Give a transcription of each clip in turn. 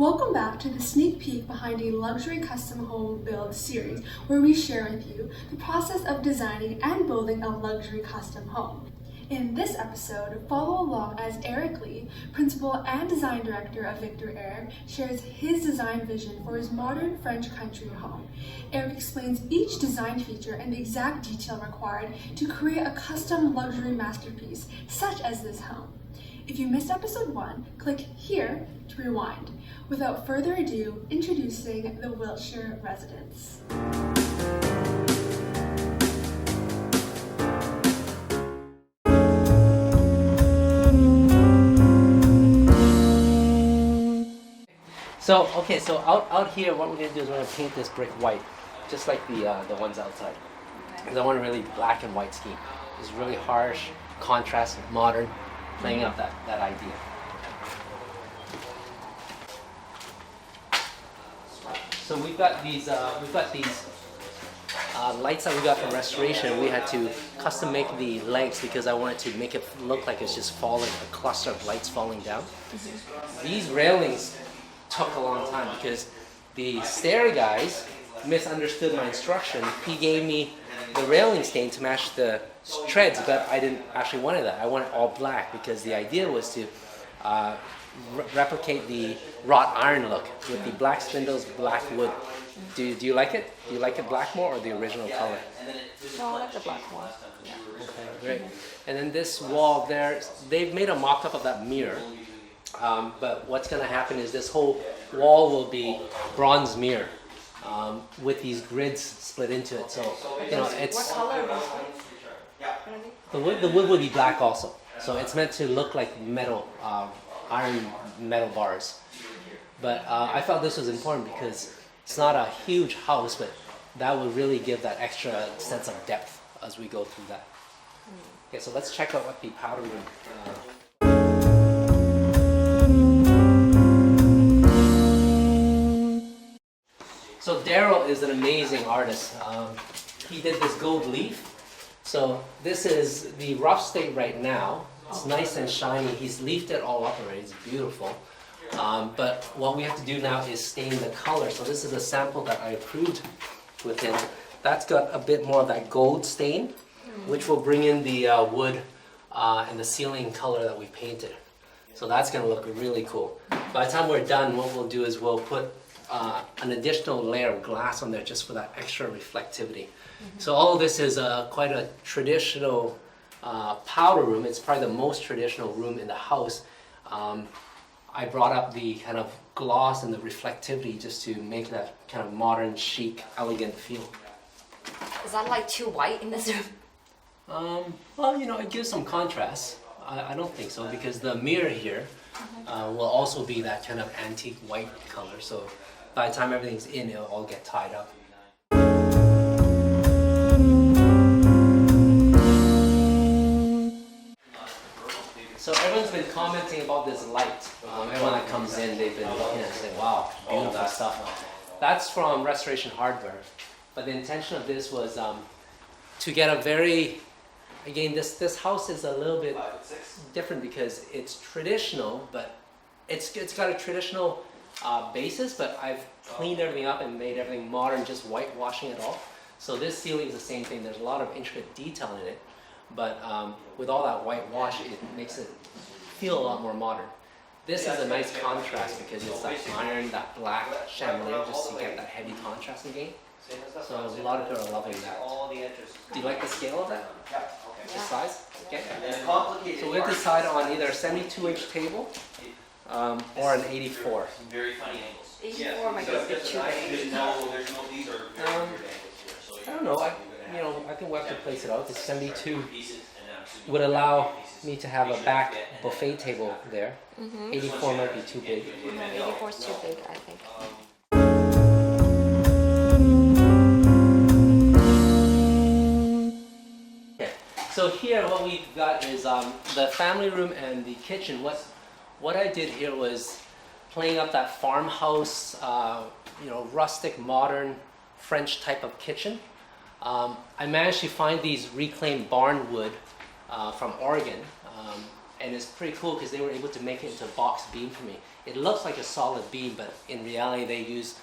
Welcome back to the sneak peek behind a luxury custom home build series where we share with you the process of designing and building a luxury custom home. In this episode, follow along as Eric Lee, Principal and Design Director of VictorEric, shares his design vision for his modern French country home. Eric explains each design feature and the exact detail required to create a custom luxury masterpiece, such as this home. If you missed episode 1, click here to rewind. Without further ado, introducing the Wiltshire Residence. So out here, what we're gonna do is we're gonna paint this brick white, just like the ones outside. Because I want a really black and white scheme. It's really harsh, contrast, modern, playing up that idea. So we've got these lights that we got from restoration. We had to custom make the legs because I wanted to make it look like it's just falling, a cluster of lights falling down. These railings took a long time because the stair guys misunderstood my instruction. He gave me the railing stain to match the treads, but I didn't actually want that. I wanted all black because the idea was to replicate the wrought iron look with the black spindles, black wood. Do you like it? Do you like it black more or the original color? No, I like the black one. Yeah. Okay, great. And then this wall there, they've made a mock-up of that mirror. But what's going to happen is this whole wall will be bronze mirror with these grids split into it. So you know, it's What color is the wood will be black also. So it's meant to look like metal, iron metal bars. But I felt this was important because it's not a huge house, but that would really give that extra sense of depth as we go through that. Okay, so let's check out what the powder room. So Daryl is an amazing artist. He did this gold leaf. So this is the rough state right now. It's nice and shiny. He's leafed it all up already. It's beautiful. But what we have to do now is stain the color. So this is a sample that I approved with him. That's got a bit more of that gold stain, which will bring in the wood and the ceiling color that we painted. So that's going to look really cool. By the time we're done, what we'll do is we'll put an additional layer of glass on there just for that extra reflectivity. So all of this is quite a traditional powder room. It's probably the most traditional room in the house. I brought up the kind of gloss and the reflectivity just to make that kind of modern, chic, elegant feel. Is that like too white in this room? Well, you know, it gives some contrast. I don't think so because the mirror here will also be that kind of antique white color. So by the time everything's in, it'll all get tied up. So everyone's been commenting about this light. Everyone that comes in, they've been looking and saying, wow, beautiful stuff. That's from Restoration Hardware. But the intention of this was to get a very, again, this house is a little bit different because it's traditional, but it's got a traditional basis, but I've cleaned everything up and made everything modern, just whitewashing it all. So this ceiling is the same thing. There's a lot of intricate detail in it, but with all that whitewash, it makes it feel a lot more modern. This is a nice contrast because it's that iron, that black chandelier, just to get that heavy contrast again. So a lot of people are loving that. Do you like the scale of that? The size? Okay. So we'll decide on either a 72-inch table or an 84. 84 might be a bit too big. I don't know. I think we'll have to place it out. The 72 would allow me to have a back buffet table there. 84 might be too big. 84 is too big, I think. So here what we've got is the family room and the kitchen. What I did here was playing up that farmhouse, rustic, modern, French type of kitchen. I managed to find these reclaimed barn wood from Oregon, and it's pretty cool because they were able to make it into a box beam for me. It looks like a solid beam, but in reality they use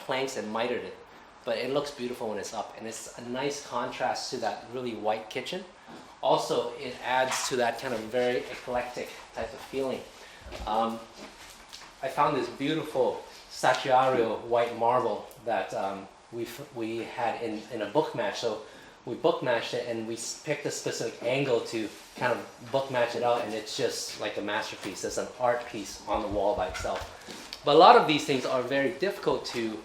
planks and mitered it. But it looks beautiful when it's up, and it's a nice contrast to that really white kitchen. Also, it adds to that kind of very eclectic type of feeling. I found this beautiful statuario white marble that we had in a book match. So we book matched it, and we picked a specific angle to kind of book match it out, and it's just like a masterpiece. It's an art piece on the wall by itself. But a lot of these things are very difficult to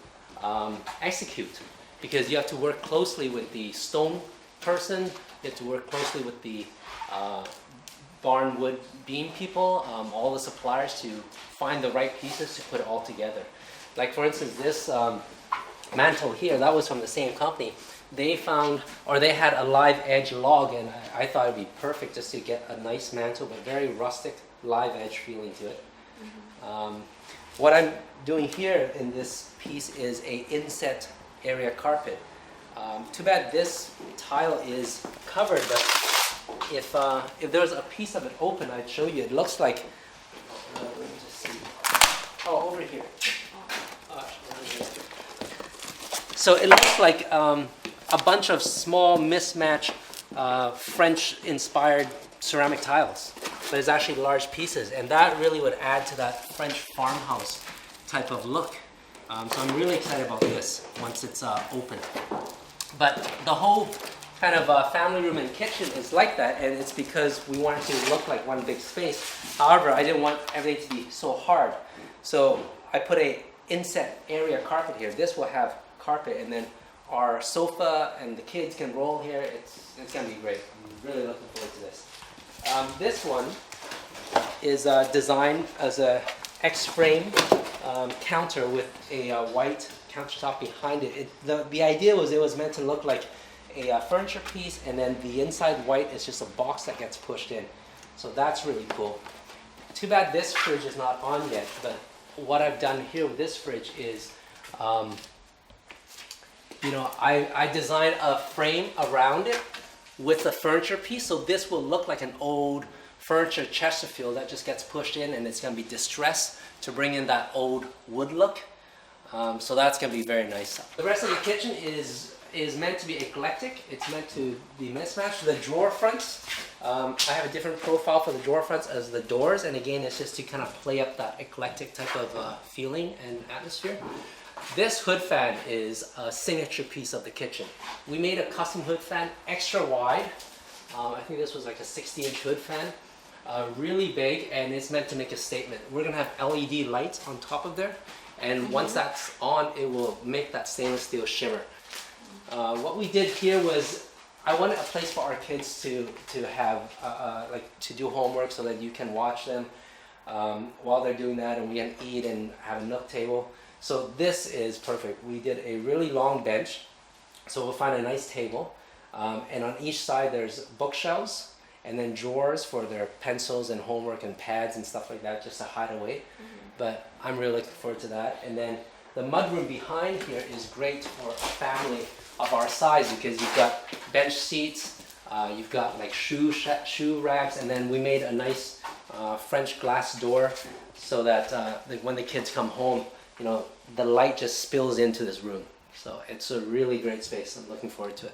execute, because you have to work closely with the stone person, you have to work closely with the barn wood beam people, all the suppliers, to find the right pieces to put it all together. Like for instance, this mantle here, that was from the same company. They found, or they had a live edge log, and I thought it'd be perfect just to get a nice mantle, but very rustic, live edge feeling to it. What I'm doing here in this piece is a inset area carpet. Too bad this tile is covered, but if there was a piece of it open, I'd show you. It looks like, let me just see. Oh, over here. So it looks like a bunch of small mismatched French-inspired ceramic tiles, but it's actually large pieces, and that really would add to that French farmhouse type of look. So I'm really excited about this once it's open. But the whole kind of family room and kitchen is like that, and it's because we want it to look like one big space. However, I didn't want everything to be so hard, so I put a inset area carpet here. This will have carpet, and then our sofa and the kids can roll here. It's gonna be great. I'm really looking forward to this. This one is designed as a X-frame counter with a white countertop behind it. The idea was it was meant to look like a furniture piece, and then the inside white is just a box that gets pushed in. So that's really cool. Too bad this fridge is not on yet, but what I've done here with this fridge is, I designed a frame around it with a furniture piece, so this will look like an old furniture Chesterfield that just gets pushed in, and it's going to be distressed to bring in that old wood look. So that's going to be very nice. The rest of the kitchen is meant to be eclectic. It's meant to be mismatched. The drawer fronts, I have a different profile for the drawer fronts as the doors, and again, it's just to kind of play up that eclectic type of feeling and atmosphere. This hood fan is a signature piece of the kitchen. We made a custom hood fan, extra wide. I think this was like a 60-inch hood fan, really big, and it's meant to make a statement. We're gonna have LED lights on top of there, and once that's on, it will make that stainless steel shimmer. What we did here was, I wanted a place for our kids to have, to do homework, so that you can watch them while they're doing that, and we can eat and have a nook table. So this is perfect. We did a really long bench, so we'll find a nice table, and on each side there's bookshelves, and then drawers for their pencils and homework and pads and stuff like that, just to hide away. But I'm really looking forward to that. And then the mudroom behind here is great for a family of our size, because you've got bench seats, you've got like shoe racks, and then we made a nice French glass door, so that when the kids come home, the light just spills into this room. So it's a really great space. I'm looking forward to it.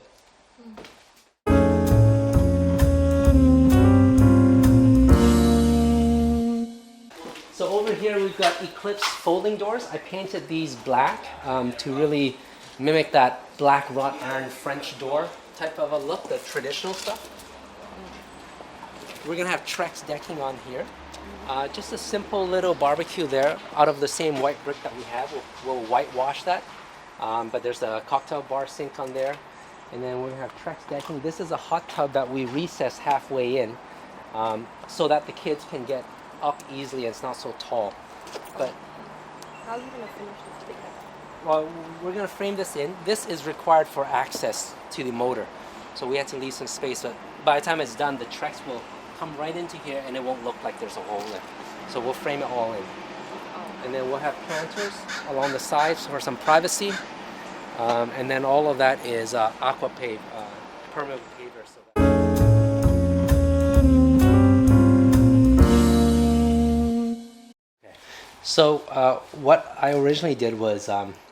So over here we've got Eclipse folding doors. I painted these black to really mimic that black wrought iron French door type of a look, the traditional stuff. We're gonna have Trex decking on here. Just a simple little barbecue there out of the same white brick that we have. We'll whitewash that. But there's a cocktail bar sink on there. And then we're gonna have Trex decking. This is a hot tub that we recess halfway in, so that the kids can get up easily and it's not so tall. But How are you gonna finish this together? well, we're gonna frame this in. This is required for access to the motor, so we had to leave some space. But by the time it's done, the Trex will come right into here, and it won't look like there's a hole in. So we'll frame it all in, and then we'll have planters along the sides for some privacy, and then all of that is aqua pave, permeable paver. So So what I originally did was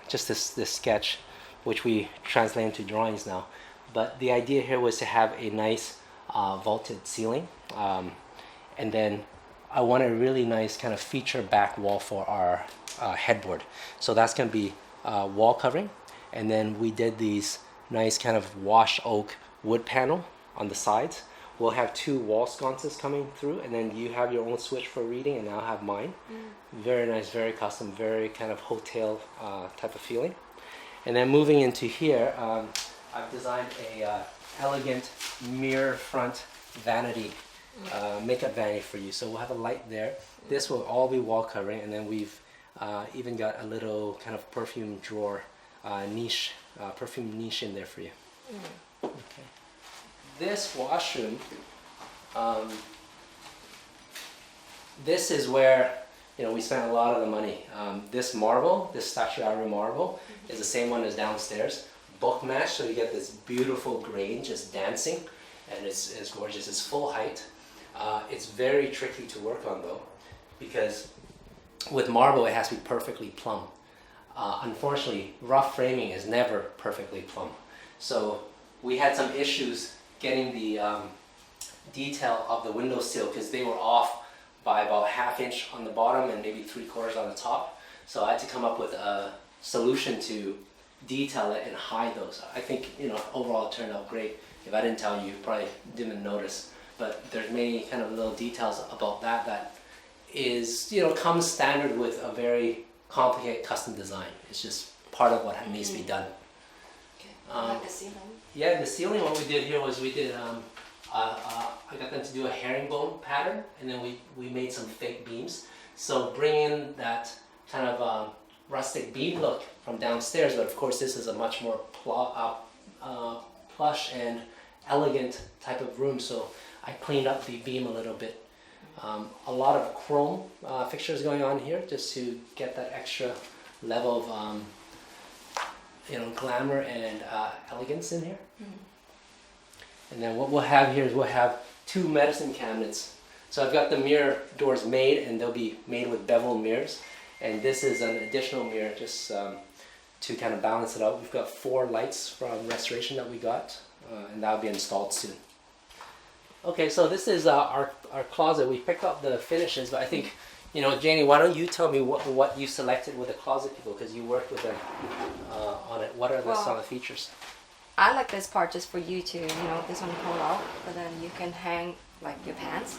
just this sketch, which we translate into drawings now. But the idea here was to have a nice vaulted ceiling, and then I want a really nice kind of feature back wall for our headboard. So that's going to be wall covering, and then we did these nice kind of wash oak wood panel on the sides. We'll have 2 wall sconces coming through, and then you have your own switch for reading, and I'll have mine. Very nice, very custom, very kind of hotel type of feeling. And then moving into here, I've designed a elegant mirror front vanity, makeup vanity for you. So we'll have a light there. This will all be wall covering, and then we've even got a little kind of perfume drawer niche, perfume niche in there for you. Okay. This washroom, this is where we spent a lot of the money. This marble, this statuary marble, is the same one as downstairs. Book match, so you get this beautiful grain just dancing, and it's gorgeous. It's full height. It's very tricky to work on though, because with marble it has to be perfectly plumb. Unfortunately, rough framing is never perfectly plumb. So we had some issues getting the detail of the windowsill because they were off by about ½ inch on the bottom and maybe 3/4 on the top. So I had to come up with a solution to detail it and hide those. I think overall it turned out great. If I didn't tell you, you probably didn't notice. But there's many kind of little details about that is comes standard with a very complicated custom design. It's just part of what needs to be done. Like the ceiling. Yeah, the ceiling, what we did here was we did, I got them to do a herringbone pattern, and then we made some fake beams. So bring in that kind of rustic beam look from downstairs, but of course this is a much more plush and elegant type of room, so I cleaned up the beam a little bit. A lot of chrome fixtures going on here just to get that extra level of glamour and elegance in here. And then what we'll have here is we'll have 2 medicine cabinets. So I've got the mirror doors made, and they'll be made with beveled mirrors. And this is an additional mirror just to kind of balance it out. We've got 4 lights from restoration that we got, and that'll be installed soon. Okay, so this is our closet. We picked up the finishes, but I think, Janie, why don't you tell me what you selected with the closet people, because you worked with them on it. What are some of the features? I like this part just for you to, this one pull out, but then you can hang like your pants.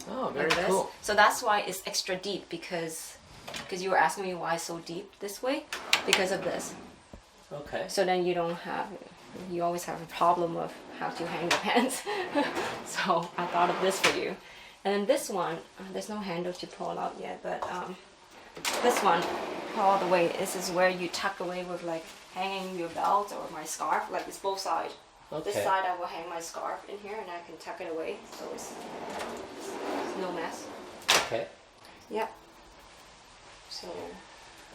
Oh, very like cool. So that's why it's extra deep, because you were asking me why so deep this way, because of this. Okay. So then you always have a problem of how to hang your pants. So I thought of this for you. And then this one, there's no handle to pull out yet, but this one, all the way, this is where you tuck away with like hanging your belt or my scarf, like it's both sides. Okay. This side I will hang my scarf in here and I can tuck it away, so it's no mess. Okay. Yep. So.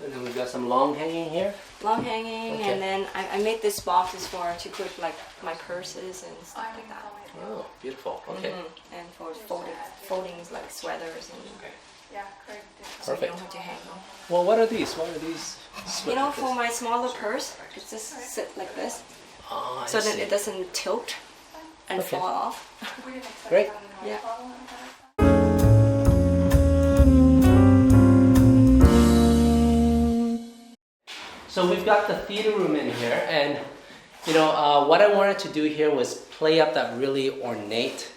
And then we've got some long hanging here. Long hanging, okay. And then I made this boxes to put like my purses and stuff like that. Oh, beautiful. Okay. And for folding like sweaters and. Okay. Yeah, correct. So you Perfect. don't have to hang them. Well, what are these? What are these? For my smaller purse, it just sit like this, Oh, so I then see. it doesn't tilt and Okay. fall off. Great. Yeah. So we've got the theater room in here, and what I wanted to do here was play up that really ornate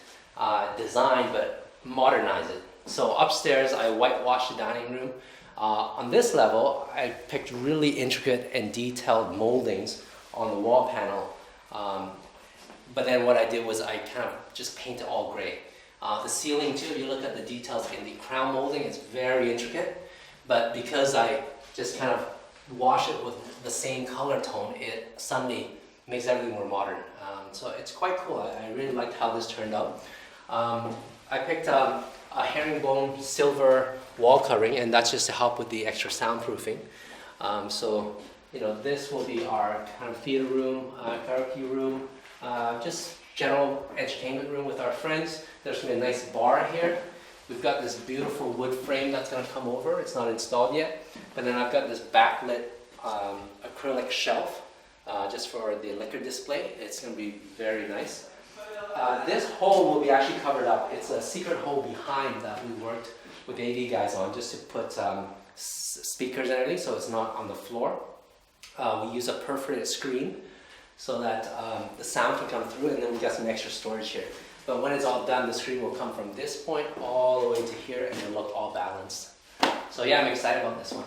design, but modernize it. So upstairs, I whitewashed the dining room. On this level, I picked really intricate and detailed moldings on the wall panel. But then what I did was I kind of just painted all gray. The ceiling too, if you look at the details in the crown molding, it's very intricate. But because I just kind of wash it with the same color tone, it suddenly makes everything more modern. So it's quite cool. I really liked how this turned out. I picked a herringbone silver wall covering, and that's just to help with the extra soundproofing. So this will be our kind of theater room, karaoke room, just general entertainment room with our friends. There's gonna be a nice bar here. We've got this beautiful wood frame that's going to come over. It's not installed yet. But then I've got this backlit acrylic shelf just for the liquor display. It's going to be very nice. This hole will be actually covered up. It's a secret hole behind that we worked with the AV guys on just to put speakers and everything so it's not on the floor. We use a perforated screen so that the sound can come through, and then we got some extra storage here. But when it's all done, the screen will come from this point all the way to here and it'll look all balanced. So yeah, I'm excited about this one.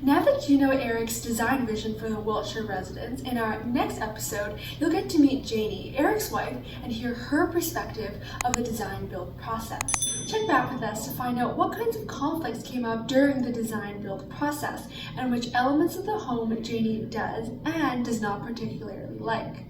Now that you know Eric's design vision for the Wiltshire Residence, in our next episode, you'll get to meet Janie, Eric's wife, and hear her perspective of the design-build process. Check back with us to find out what kinds of conflicts came up during the design-build process, and which elements of the home Janie does and does not particularly like.